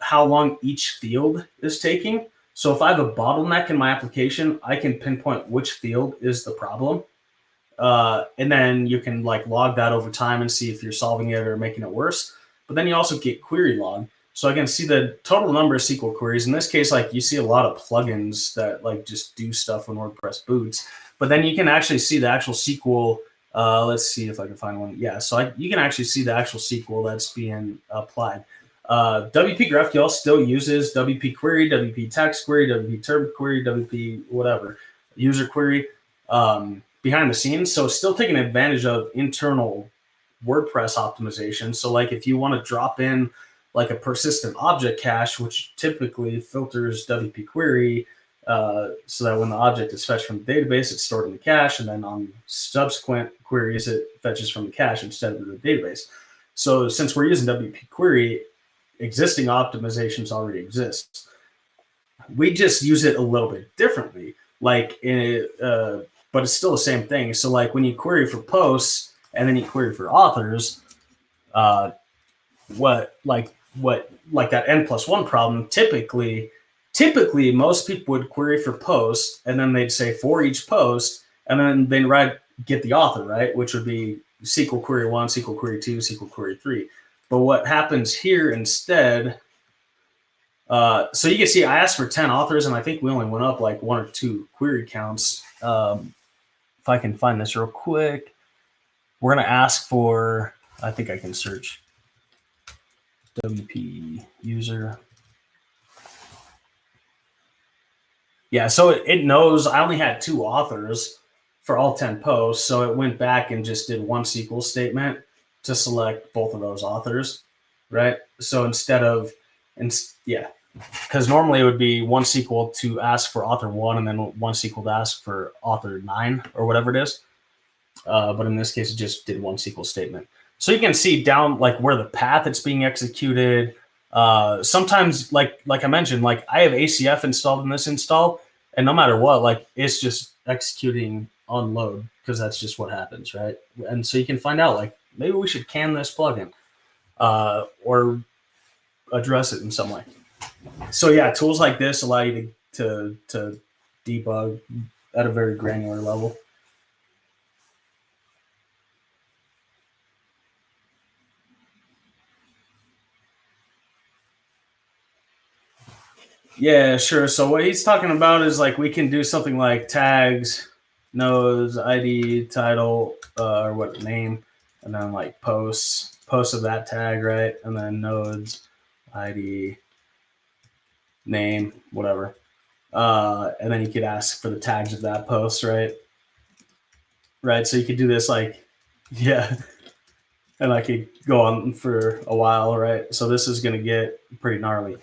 how long each field is taking. So if I have a bottleneck in my application, I can pinpoint which field is the problem. And then you can, like, log that over time and see if you're solving it or making it worse. But then you also get query log. So I can see the total number of SQL queries. In this case, like, you see a lot of plugins that, like, just do stuff when WordPress boots. But then you can actually see the actual SQL. Let's see if I can find one. Yeah, so you can actually see the actual SQL that's being applied. WP GraphQL still uses WP Query, WP Text Query, WP Term Query, WP whatever, user query behind the scenes. So it's still taking advantage of internal WordPress optimization. So, like, if you want to drop in, like, a persistent object cache, which typically filters WP Query, so that when the object is fetched from the database, it's stored in the cache, and then on subsequent queries, it fetches from the cache instead of the database. So since we're using WP Query, existing optimizations already exist. We just use it a little bit differently, like, but it's still the same thing. So, like, when you query for posts and then you query for authors, what that n+1 problem, typically most people would query for post, and then they'd say for each post, and then they'd get the author, right, which would be SQL query 1, SQL query 2, SQL query 3. But what happens here instead, so you can see I asked for 10 authors, and I think we only went up like 1 or 2 query counts. If I can find this real quick, we're going to ask for, I think I can search WP user. Yeah, so it knows I only had 2 authors for all 10 posts, so it went back and just did one SQL statement to select both of those authors, right? So instead of, because normally it would be one SQL to ask for author 1 and then one SQL to ask for author 9 or whatever it is. But in this case, it just did one SQL statement. So you can see down, like, where the path it's being executed. Sometimes, like I mentioned, like, I have ACF installed in this install, and no matter what, like, it's just executing on load, because that's just what happens, right? And so you can find out, like, maybe we should can this plugin or address it in some way. So yeah, tools like this allow you to debug at a very granular level. Yeah, sure. So what he's talking about is, like, we can do something like tags, nodes, ID, title, or what name, and then, like, posts of that tag, right? And then nodes, ID, name, whatever. And then you could ask for the tags of that post, right? Right. So you could do this, like, yeah, and I could go on for a while, right? So this is going to get pretty gnarly.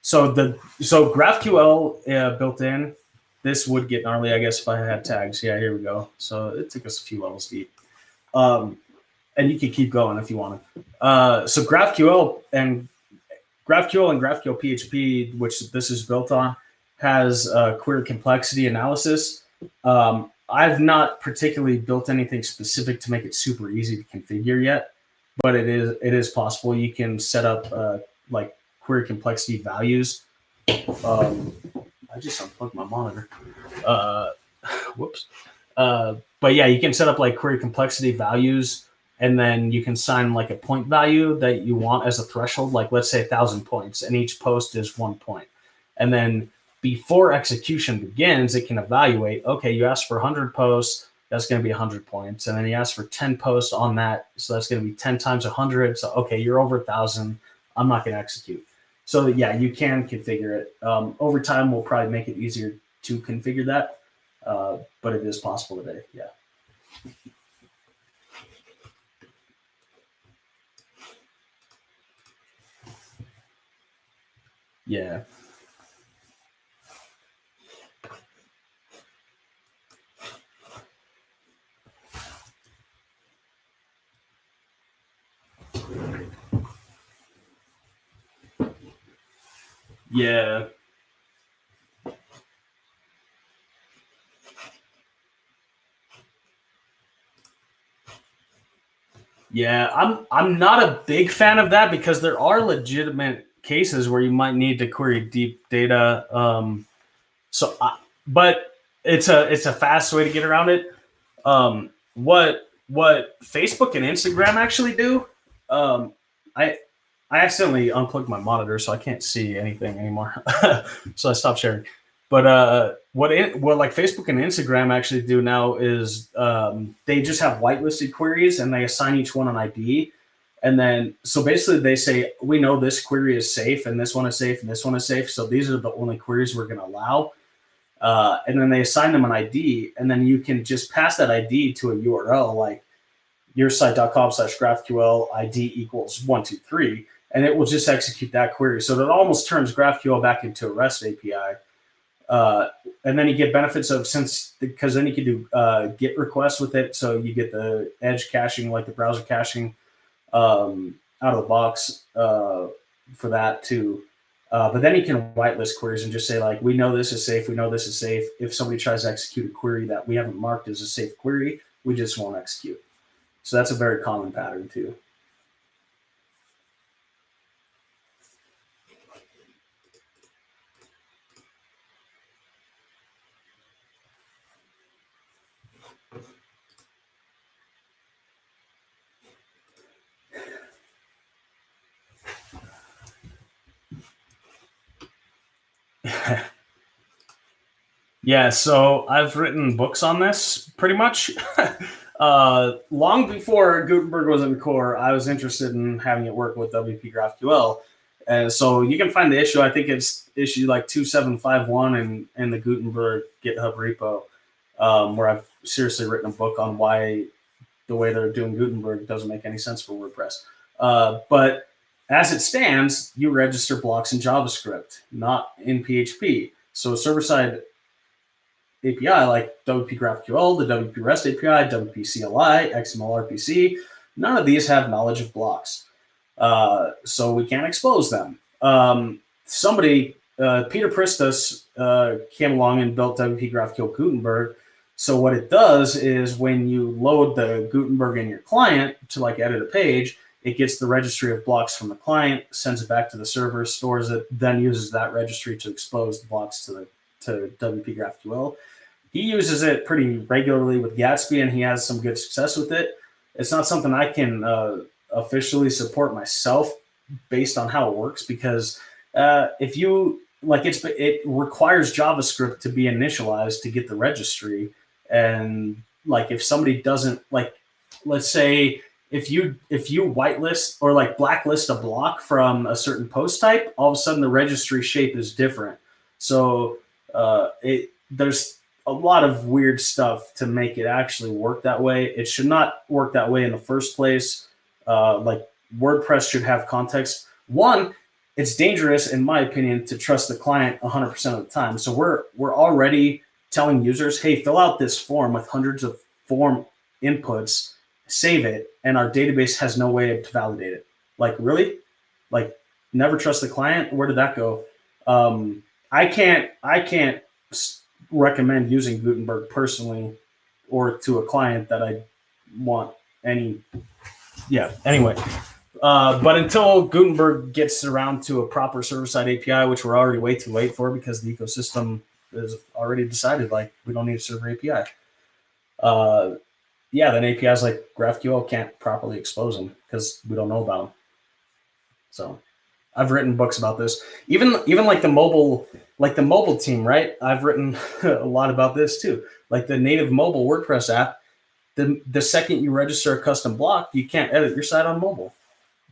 So GraphQL built in, this would get gnarly, I guess, if I had tags. Yeah, here we go. So it took us a few levels deep. And you can keep going if you want to. So GraphQL and GraphQL PHP, which this is built on, has query complexity analysis. I've not particularly built anything specific to make it super easy to configure yet, but it is possible. You can set up like query complexity values. I just unplugged my monitor. Whoops. But yeah, you can set up, like, query complexity values, and then you can assign, like, a point value that you want as a threshold. Like, let's say 1,000 points, and each post is 1 point. And then before execution begins, it can evaluate, okay, you asked for 100 posts, that's going to be 100 points. And then you asked for 10 posts on that, so that's going to be 10 times 100. So, okay, you're over 1,000. I'm not going to execute. So, yeah, you can configure it. Over time, we'll probably make it easier to configure that, but it is possible today, yeah. Yeah. Yeah. Yeah, I'm not a big fan of that because there are legitimate cases where you might need to query deep data. But it's a fast way to get around it. What Facebook and Instagram actually do, I I accidentally unplugged my monitor, so I can't see anything anymore. So I stopped sharing. But what like Facebook and Instagram actually do now is they just have whitelisted queries and they assign each one an ID. And then so basically they say we know this query is safe and this one is safe and this one is safe. So these are the only queries we're going to allow. And then they assign them an ID, and then you can just pass that ID to a URL like yoursite.com/GraphQL ID equals 123, and it will just execute that query. So it almost turns GraphQL back into a REST API. And then you get benefits of because then you can do GET requests with it. So you get the edge caching, like the browser caching, out of the box for that too. But then you can whitelist queries and just say like, we know this is safe. We know this is safe. If somebody tries to execute a query that we haven't marked as a safe query, we just won't execute. So that's a very common pattern too. Yeah, so I've written books on this pretty much. Long before Gutenberg was in core, I was interested in having it work with WPGraphQL. And so you can find the issue. I think it's issue like 2751 in the Gutenberg GitHub repo, where I've seriously written a book on why the way they're doing Gutenberg doesn't make any sense for WordPress. But as it stands, you register blocks in JavaScript, not in PHP. So server-side API like WP GraphQL, the WP REST API, WP CLI, XML RPC, none of these have knowledge of blocks. So we can't expose them. Peter Pristus, came along and built WP GraphQL Gutenberg. So what it does is when you load the Gutenberg in your client to like edit a page, it gets the registry of blocks from the client, sends it back to the server, stores it, then uses that registry to expose the blocks to WP GraphQL. He uses it pretty regularly with Gatsby, and he has some good success with it. It's not something I can officially support myself based on how it works because if you like, it requires JavaScript to be initialized to get the registry, and like if somebody doesn't like, let's say if you whitelist or like blacklist a block from a certain post type, all of a sudden the registry shape is different. So there's a lot of weird stuff to make it actually work that way. It should not work that way in the first place. Like WordPress should have context. One, it's dangerous, in my opinion, to trust the client 100% of the time. So we're already telling users, hey, fill out this form with hundreds of form inputs, save it, and our database has no way to validate it. Like, really? Like, never trust the client? Where did that go? I can't recommend using Gutenberg personally or to a client that I want any. Yeah, anyway. But until Gutenberg gets around to a proper server-side API, which we're already way too late for because the ecosystem is already decided, like, we don't need a server API. Yeah, then APIs like GraphQL can't properly expose them because we don't know about them. So I've written books about this. Even like the mobile team, right? I've written a lot about this too. Like the native mobile WordPress app, the second you register a custom block, you can't edit your site on mobile,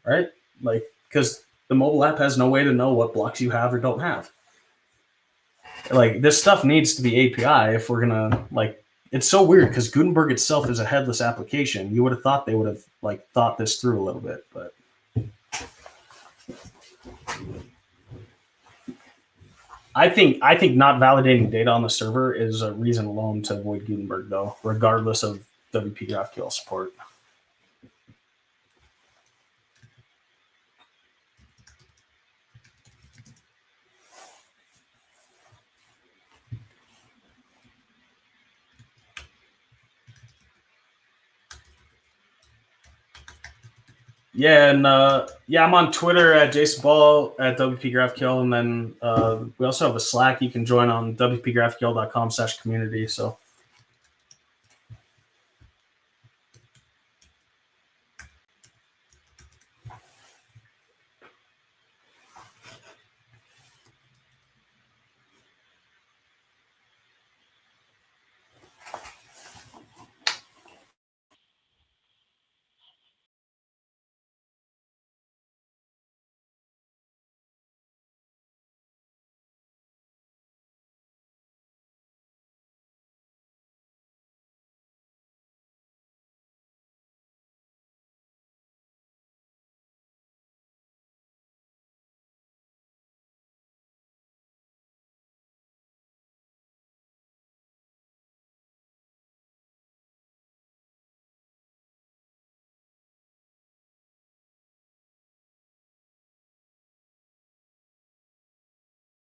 right? Like, because the mobile app has no way to know what blocks you have or don't have. Like, this stuff needs to be API if we're gonna, like, it's so weird because Gutenberg itself is a headless application. You would have thought they would have like thought this through a little bit, but I think not validating data on the server is a reason alone to avoid Gutenberg, though, regardless of WPGraphQL support. Yeah, and I'm on Twitter at Jason Ball at WPGraphQL, and then we also have a Slack you can join on WPGraphQL.com/community. So